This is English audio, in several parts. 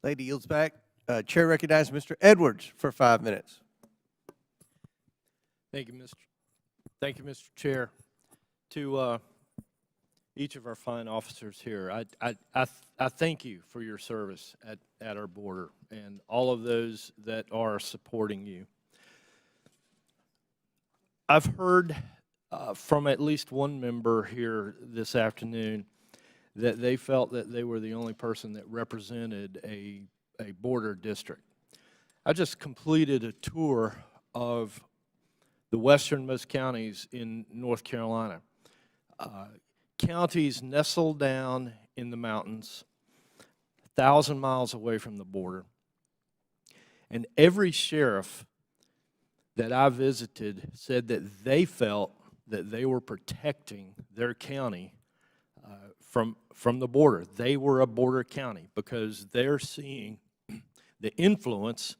Lady yields back. Chair recognizes Mr. Edwards for 5 minutes. Thank you, Mr. Chair. To each of our fine officers here, I thank you for your service at our border and all of those that are supporting you. I've heard from at least one member here this afternoon that they felt that they were the only person that represented a border district. I just completed a tour of the westernmost counties in North Carolina. Counties nestled down in the mountains, 1,000 miles away from the border. And every sheriff that I visited said that they felt that they were protecting their county from the border. They were a border county because they're seeing the influence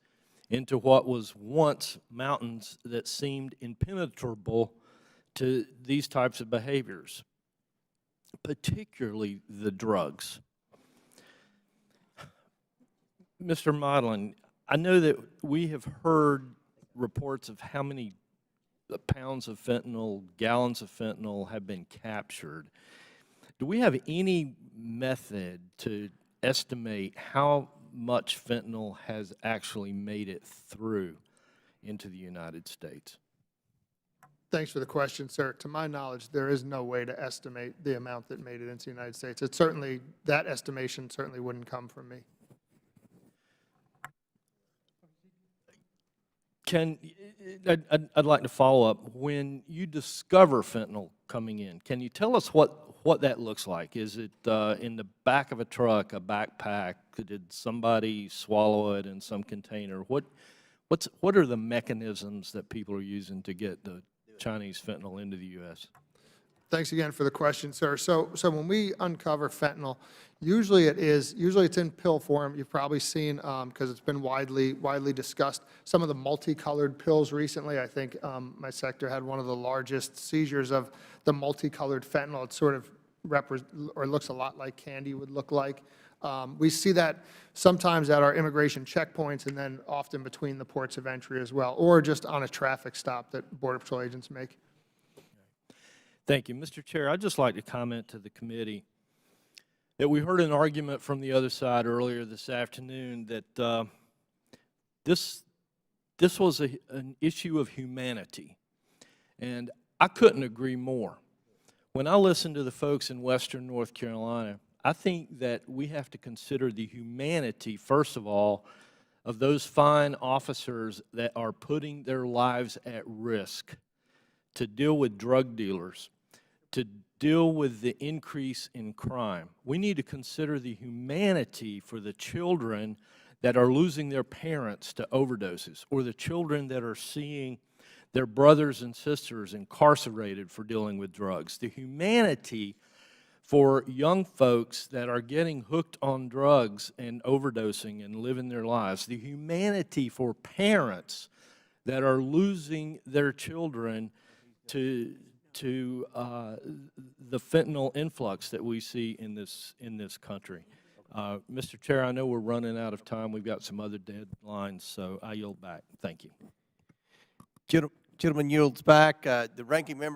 into what was once mountains that seemed impenetrable to these types of behaviors, particularly the drugs. Mr. Modlin, I know that we have heard reports of how many pounds of fentanyl, gallons of fentanyl have been captured. Do we have any method to estimate how much fentanyl has actually made it through into the United States? Thanks for the question, sir. To my knowledge, there is no way to estimate the amount that made it into the United States. It certainly, that estimation certainly wouldn't come from me. I'd like to follow up. When you discover fentanyl coming in, can you tell us what that looks like? Is it in the back of a truck, a backpack? Did somebody swallow it in some container? What are the mechanisms that people are using to get the Chinese fentanyl into the U.S.? Thanks again for the question, sir. So when we uncover fentanyl, usually it's in pill form. You've probably seen, because it's been widely discussed, some of the multicolored pills recently. I think my sector had one of the largest seizures of the multicolored fentanyl. It sort of looks a lot like candy would look like. We see that sometimes at our immigration checkpoints and then often between the ports of entry as well, or just on a traffic stop that Border Patrol agents make. Thank you. Mr. Chair, I'd just like to comment to the committee that we heard an argument from the other side earlier this afternoon that this was an issue of humanity, and I couldn't agree more. When I listen to the folks in western North Carolina, I think that we have to consider the humanity, first of all, of those fine officers that are putting their lives at risk to deal with drug dealers, to deal with the increase in crime. We need to consider the humanity for the children that are losing their parents to overdoses, or the children that are seeing their brothers and sisters incarcerated for dealing with drugs. The humanity for young folks that are getting hooked on drugs and overdosing and living their lives. The humanity for parents that are losing their children to the fentanyl influx that we see in this country. Mr. Chair, I know we're running out of time. We've got some other deadlines, so I yield back. Thank you. Gentleman yields back. The ranking member.